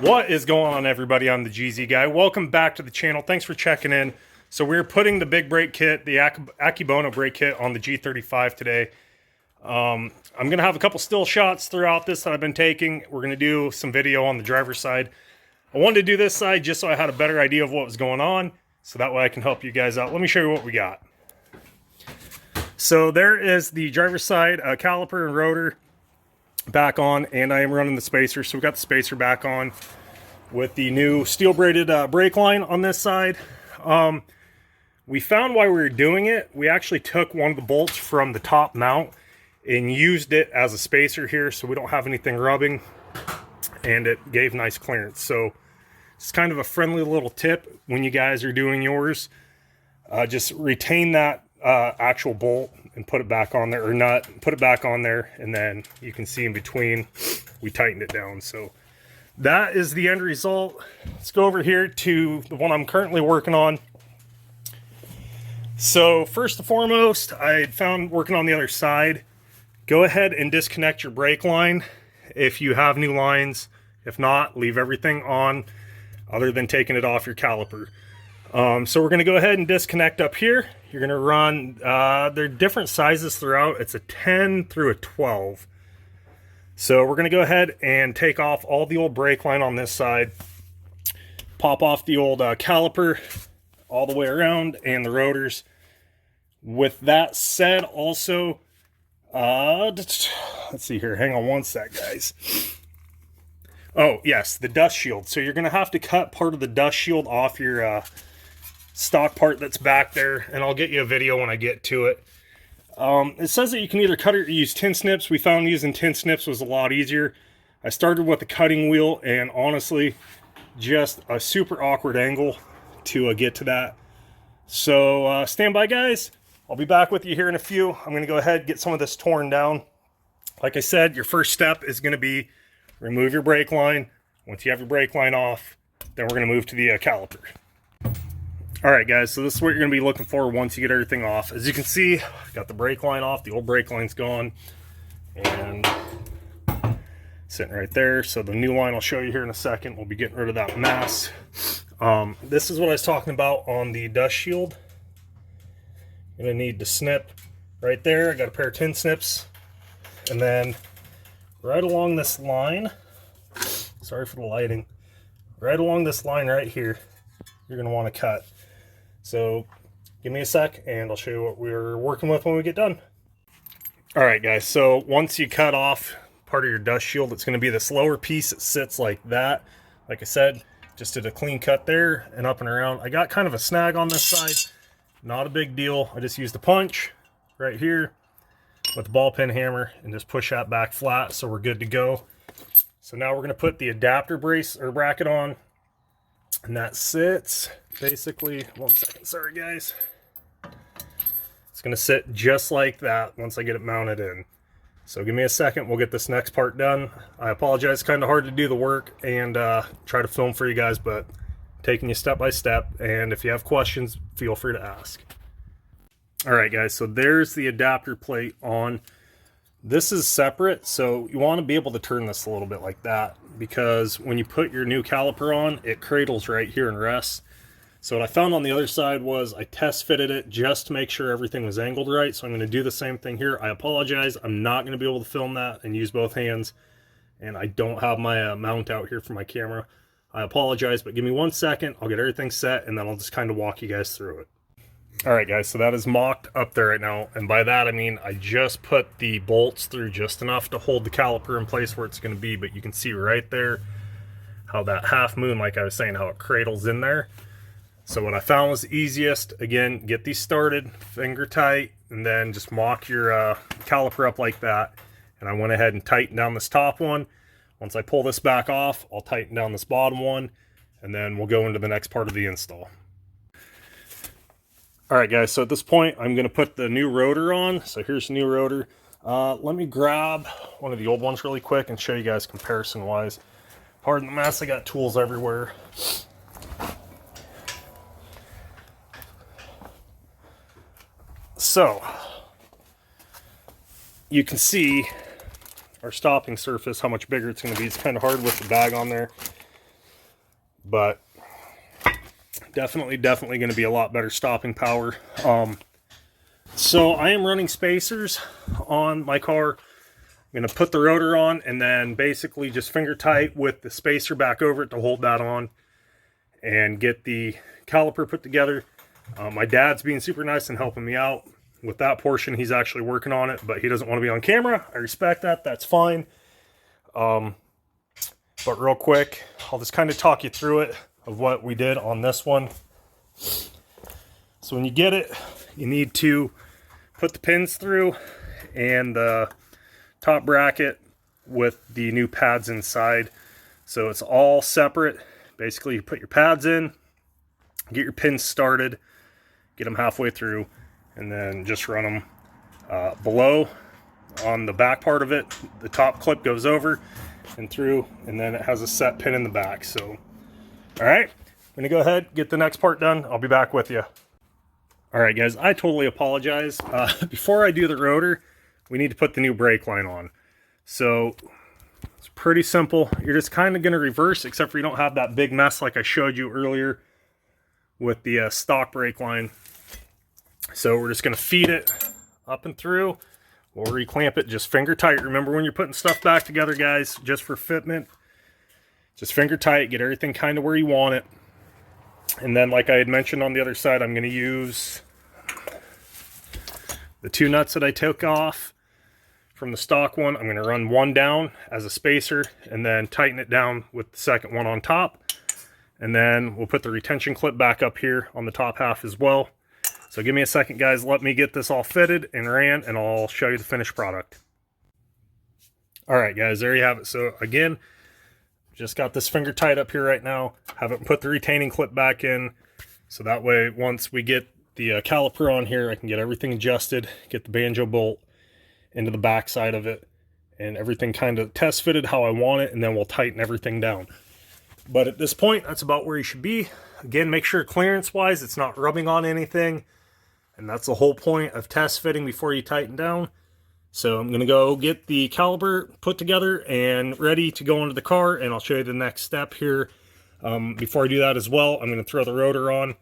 What is going on, everybody? I'm the GZ guy. Welcome back to the channel. Thanks for checking in. So we're putting the big brake kit, the akebono brake kit, on the G35 today. I'm going to have a couple still shots throughout this that I've been taking. We're going to do some video on the driver's side. I wanted to do this side just so I had a better idea of what was going on, so that way I can help you guys out. Let me show you what we got. So there is the driver's side caliper and rotor back on, and I am running the spacer. So we got the spacer back on with the new steel braided brake line on this side. We found while we were doing it, we actually took one of the bolts from the top mount and used it as a spacer here, so we don't have anything rubbing, and it gave nice clearance. So it's kind of a friendly little tip when you guys are doing yours. Just retain that actual bolt and put it back on there, or nut, put it back on there, and then you can see in between we tightened it down. So that is the end result. Let's go over here to the one I'm currently working on. So first and foremost, I found working on the other side, go ahead and disconnect your brake line if you have new lines. If not, leave everything on other than taking it off your caliper. So we're going to go ahead and disconnect up here. You're going to run, they're different sizes throughout. It's a 10 through a 12. So we're going to go ahead and take off all the old brake line on this side, pop off the old caliper all the way around, and the rotors. With that said, also, let's see here. Hang on one sec, guys. Oh, yes, the dust shield. So you're going to have to cut part of the dust shield off your stock part that's back there, and I'll get you a video when I get to it. It says that you can either cut it or use tin snips. We found using tin snips was a lot easier. I started with a cutting wheel, and honestly, just a super awkward angle to get to that. So stand by, guys. I'll be back with you here in a few. I'm going to go ahead and get some of this torn down. Like I said, your first step is going to be remove your brake line. Once you have your brake line off, then we're going to move to the caliper. Alright guys, so this is what you're going to be looking for once you get everything off. As you can see, got the brake line off, the old brake line's gone, and sitting right there. So the new line I'll show you here in a second. We'll be getting rid of that mess. This is what I was talking about on the dust shield. You're going to need to snip right there. I got a pair of tin snips, and then right along this line, sorry for the lighting, right along this line right here, you're going to want to cut. So give me a sec and I'll show you what we're working with when we get done. All right, guys, so once you cut off part of your dust shield, it's going to be this lower piece that sits like that. Like I said, just did a clean cut there and up and around. I got kind of a snag on this side. Not a big deal. I just used a punch right here with the ball peen hammer and just push that back flat, so we're good to go. So now we're going to put the adapter brace or bracket on, and that sits basically, one second, sorry guys. It's going to sit just like that once I get it mounted in. So give me a second, we'll get this next part done. I apologize, it's kind of hard to do the work and try to film for you guys, but taking you step by step, and if you have questions, feel free to ask. Alright guys, so there's the adapter plate on. This is separate, so you want to be able to turn this a little bit like that, because when you put your new caliper on, it cradles right here and rests. So what I found on the other side was I test fitted it just to make sure everything was angled right, so I'm going to do the same thing here. I apologize, I'm not going to be able to film that and use both hands, and I don't have my mount out here for my camera. I apologize, but give me 1 second, I'll get everything set, and then I'll just kind of walk you guys through it. Alright guys, so that is mocked up there right now, and by that I mean I just put the bolts through just enough to hold the caliper in place where it's going to be, but you can see right there how that half moon, like I was saying, how it cradles in there. So what I found was easiest, again, get these started, finger tight, and then just mock your caliper up like that. And I went ahead and tightened down this top one. Once I pull this back off, I'll tighten down this bottom one, and then we'll go into the next part of the install. Alright guys, so at this point, I'm going to put the new rotor on. So here's the new rotor. Let me grab one of the old ones really quick and show you guys comparison-wise. Pardon the mess, I got tools everywhere. So, you can see our stopping surface, how much bigger it's going to be. It's kind of hard with the bag on there. but definitely going to be a lot better stopping power. So I am running spacers on my car. I'm going to put the rotor on and then basically just finger tight with the spacer back over it to hold that on and get the caliper put together. My dad's being super nice and helping me out with that portion. He's actually working on it, but he doesn't want to be on camera. I respect that. That's fine. But real quick, I'll just kind of talk you through it of what we did on this one. So when you get it, you need to put the pins through and the top bracket with the new pads inside. So it's all separate. Basically, you put your pads in, get your pins started, get them halfway through, and then just run them below on the back part of it. The top clip goes over and through, and then it has a set pin in the back. So, all right, I'm gonna go ahead, get the next part done. I'll be back with you. All right, guys, I totally apologize. Before I do the rotor, we need to put the new brake line on. So it's pretty simple. You're just kind of going to reverse, except for you don't have that big mess like I showed you earlier with the stock brake line. So we're just going to feed it up and through. We'll reclamp it just finger tight. Remember when you're putting stuff back together, guys, just for fitment, just finger tight, get everything kind of where you want it. And then, like I had mentioned on the other side, I'm going to use the two nuts that I took off from the stock one. I'm going to run one down as a spacer and then tighten it down with the second one on top. And then we'll put the retention clip back up here on the top half as well. So give me a second, guys. Let me get this all fitted and ran, and I'll show you the finished product. All right, guys, there you have it. So again, just got this finger tight up here right now. Haven't put the retaining clip back in. So that way, once we get the caliper on here, I can get everything adjusted, get the banjo bolt into the back side of it, and everything kind of test fitted how I want it, and then we'll tighten everything down. But at this point, that's about where you should be. Again, make sure clearance-wise it's not rubbing on anything, and that's the whole point of test fitting before you tighten down. So I'm going to go get the caliper put together and ready to go into the car, and I'll show you the next step here. Before I do that as well, I'm going to throw the rotor on,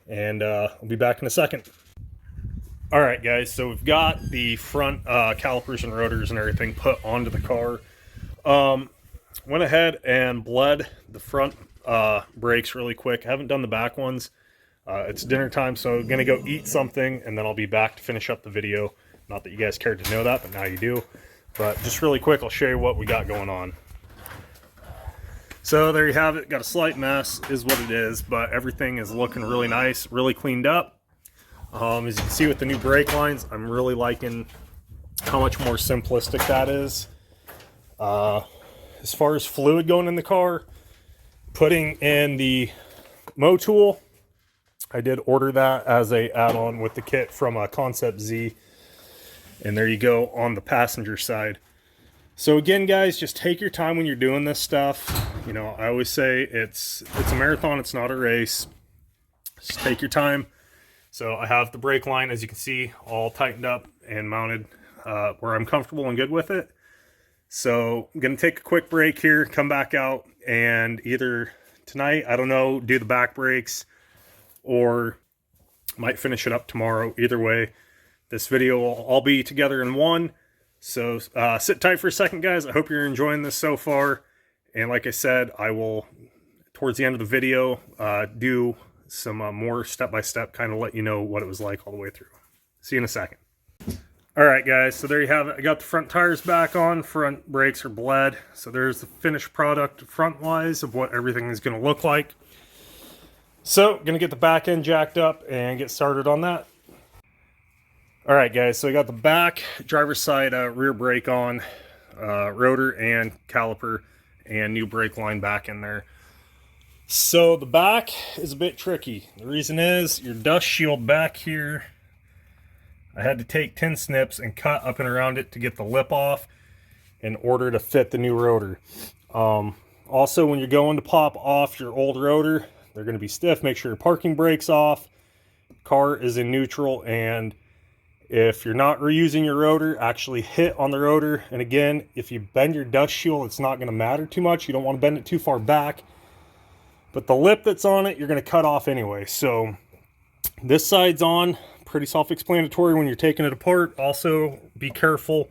and I'll be back in a second. All right, guys, so we've got the front calipers and rotors and everything put onto the car. Went ahead and bled the front brakes really quick. I haven't done the back ones. It's dinner time, so I'm going to go eat something, and then I'll be back to finish up the video. Not that you guys cared to know that, but now you do. But just really quick, I'll show you what we got going on. So there you have it. Got a slight mess, is what it is, but everything is looking really nice, really cleaned up. As you can see with the new brake lines, I'm really liking how much more simplistic that is. As far as fluid going in the car, putting in the Mo tool, I did order that as a add-on with the kit from Concept Z. And there you go on the passenger side. So again, guys, just take your time when you're doing this stuff. You know, I always say it's a marathon, it's not a race. Just take your time. So I have the brake line, as you can see, all tightened up and mounted where I'm comfortable and good with it. So I'm going to take a quick break here, come back out, and either tonight, I don't know, do the back brakes, or might finish it up tomorrow. Either way, this video will all be together in one. So sit tight for a second, guys. I hope you're enjoying this so far. And like I said, I will, towards the end of the video, do some more step-by-step, kind of let you know what it was like all the way through. See you in a second. All right, guys, so there you have it. I got the front tires back on. Front brakes are bled. So there's the finished product front-wise of what everything is going to look like. So going to get the back end jacked up and get started on that. All right, guys, so I got the back driver's side rear brake on, rotor and caliper, and new brake line back in there. So the back is a bit tricky. The reason is your dust shield back here, I had to take tin snips and cut up and around it to get the lip off in order to fit the new rotor. Also, when you're going to pop off your old rotor, they're going to be stiff. Make sure your parking brake's off, car is in neutral, and if you're not reusing your rotor, actually hit on the rotor. And again, if you bend your dust shield, it's not going to matter too much. You don't want to bend it too far back, but the lip that's on it, you're going to cut off anyway. So this side's on, pretty self-explanatory when you're taking it apart. Also, be careful.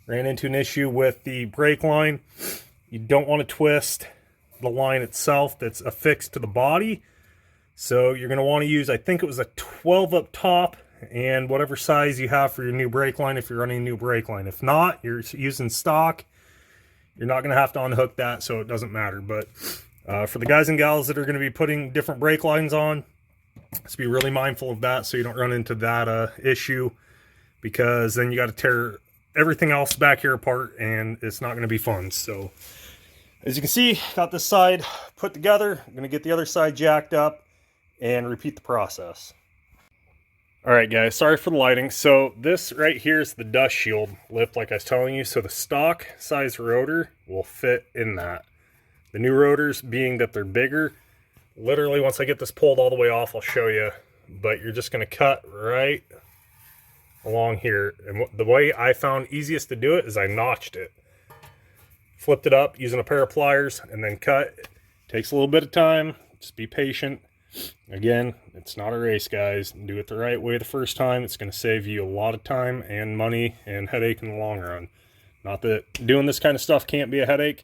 Ran into an issue with the brake line. You don't want to twist the line itself that's affixed to the body. So you're going to want to use, I think it was a 12 up top, and whatever size you have for your new brake line if you're running a new brake line. If not, you're using stock, you're not going to have to unhook that, so it doesn't matter. But for the guys and gals that are going to be putting different brake lines on, let's be really mindful of that so you don't run into that issue, because then you got to tear everything else back here apart and it's not going to be fun. So as you can see, got this side put together. I'm going to get the other side jacked up and repeat the process. All right, guys, sorry for the lighting. So this right here is the dust shield lip, like I was telling you. So the stock size rotor will fit in that. The new rotors, being that they're bigger, literally once I get this pulled all the way off, I'll show you. But you're just going to cut right along here. And the way I found easiest to do it is I notched it. Flipped it up using a pair of pliers and then cut. Takes a little bit of time. Just be patient. Again, it's not a race, guys. Do it the right way the first time. It's going to save you a lot of time and money and headache in the long run. Not that doing this kind of stuff can't be a headache,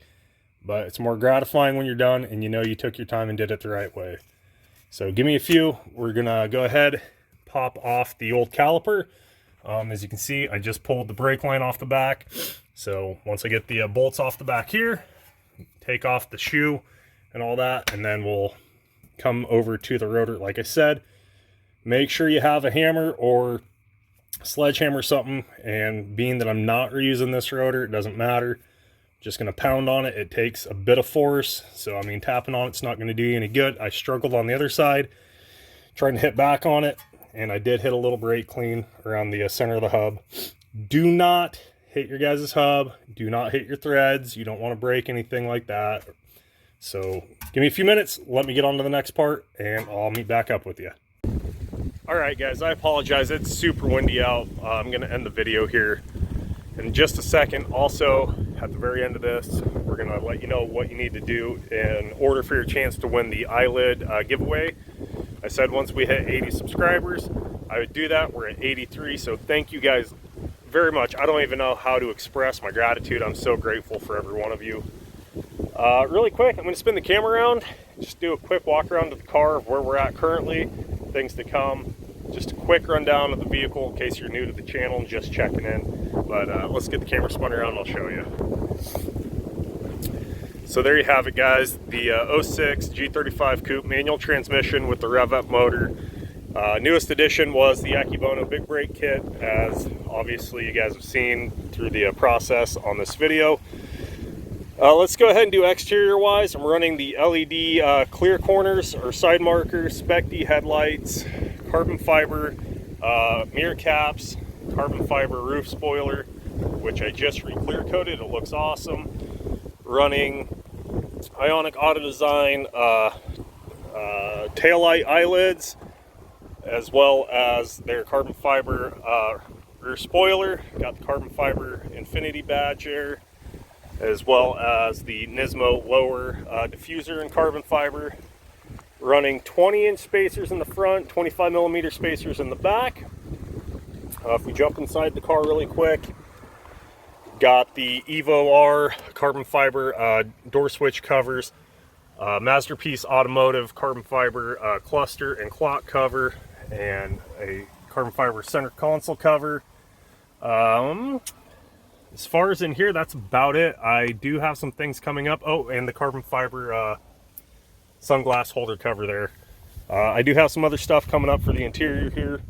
but it's more gratifying when you're done and you know you took your time and did it the right way. So give me a few. We're going to go ahead, pop off the old caliper. As you can see, I just pulled the brake line off the back. So once I get the bolts off the back here, take off the shoe and all that, and then we'll come over to the rotor. Like I said, make sure you have a hammer or sledgehammer or something, and being that I'm not reusing this rotor, it doesn't matter. Just going to pound on it. It takes a bit of force, so I mean, tapping on it's not going to do you any good. I struggled on the other side trying to hit back on it, and I did hit a little brake clean around the center of the hub. Do not hit your guys' hub. Do not hit your threads. You don't want to break anything like that. So give me a few minutes, let me get on to the next part, and I'll meet back up with you. All right, guys, I apologize. It's super windy out. I'm going to end the video here in just a second. Also, at the very end of this, we're going to let you know what you need to do in order for your chance to win the eyelid giveaway. I said once we hit 80 subscribers, I would do that. We're at 83, so thank you guys very much. I don't even know how to express my gratitude. I'm so grateful for every one of you. Really quick, I'm going to spin the camera around, just do a quick walk around to the car of where we're at currently, things to come, just a quick rundown of the vehicle in case you're new to the channel and just checking in. But let's get the camera spun around and I'll show you. So there you have it, guys, the 06 G35 coupe manual transmission with the rev up motor. Newest addition was the akebono big brake kit, as obviously you guys have seen through the process on this video. Let's go ahead and do exterior wise. I'm running the LED clear corners or side markers, Spec D headlights, carbon fiber mirror caps, carbon fiber roof spoiler, which I just re-clear coated. It looks awesome. Running Ionic Auto Design taillight eyelids, as well as their carbon fiber rear spoiler. Got the carbon fiber infinity badge there, as well as the Nismo lower diffuser in carbon fiber. Running 20-inch spacers in the front, 25mm spacers in the back. If we jump inside the car really quick, got the Evo R carbon fiber door switch covers, Masterpiece Automotive carbon fiber cluster and clock cover, and a carbon fiber center console cover. As far as in here, that's about it. I do have some things coming up. Oh, and the carbon fiber sunglass holder cover there. I do have some other stuff coming up for the interior here.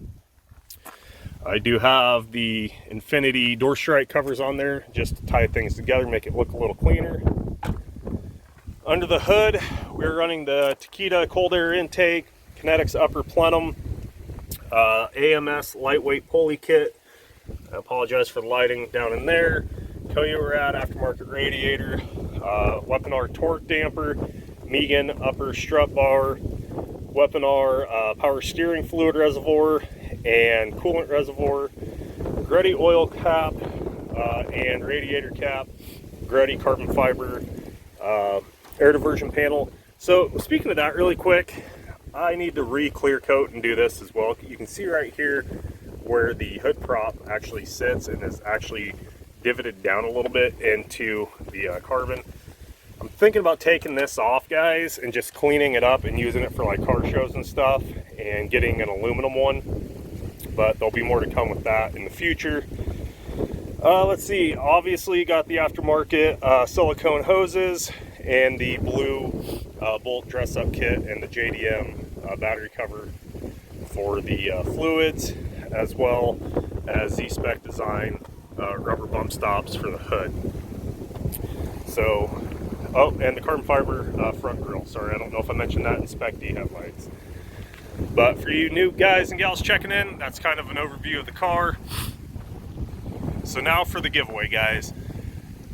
I do have the Infinity door strike covers on there just to tie things together, make it look a little cleaner. Under the hood, we're running the Takeda cold air intake, Kinetics upper plenum, AMS lightweight pulley kit. I apologize for the lighting down in there. Toyo Rad aftermarket radiator, Weapon R torque damper, Megan upper strut bar, Weapon R power steering fluid reservoir and coolant reservoir, Greddy oil cap and radiator cap, Greddy carbon fiber air diversion panel. So speaking of that really quick, I need to re-clear coat and do this as well. You can see right here where the hood prop actually sits and is actually divoted down a little bit into the carbon. I'm thinking about taking this off, guys, and just cleaning it up and using it for like car shows and stuff and getting an aluminum one, but there'll be more to come with that in the future. Let's see, obviously you got the aftermarket silicone hoses and the blue bolt dress-up kit and the JDM battery cover for the fluids, as well as Z-Spec design rubber bump stops for the hood. So, oh, and the carbon fiber front grille. Sorry, I don't know if I mentioned that in Spec D headlights. But for you new guys and gals checking in, that's kind of an overview of the car. So now for the giveaway, guys.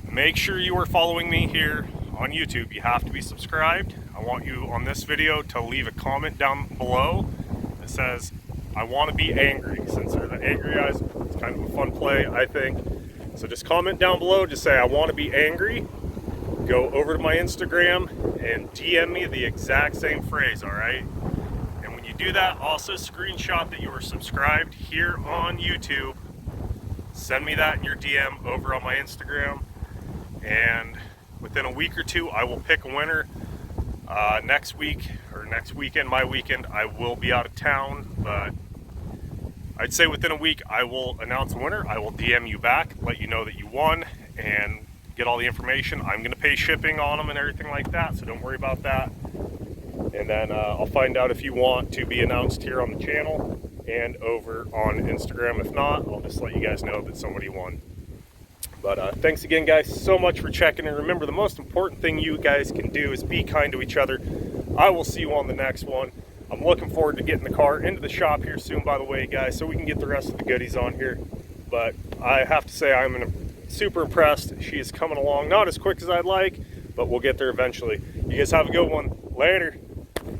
Make sure you are following me here on YouTube. You have to be subscribed. I want you on this video to leave a comment down below that says, I want to be angry. Since they're the angry guys, it's kind of a fun play, I think. So just comment down below, just say, I want to be angry. Go over to my Instagram and DM me the exact same phrase, all right? And when you do that, also screenshot that you were subscribed here on YouTube. Send me that in your DM over on my Instagram, and within a week or two I will pick a winner. Next week or next weekend, my weekend, I will be out of town, but I'd say within a week I will announce a winner. I will DM you back, let you know that you won, and get all the information. I'm going to pay shipping on them and everything like that, so don't worry about that. And then I'll find out if you want to be announced here on the channel and over on Instagram. If not, I'll just let you guys know that somebody won. But thanks again, guys, so much for checking. And remember, the most important thing you guys can do is be kind to each other. I will see you on the next one. I'm looking forward to getting the car into the shop here soon, by the way, guys, so we can get the rest of the goodies on here. But I have to say, I'm super impressed. She is coming along, not as quick as I'd like, but we'll get there eventually. You guys have a good one. Later.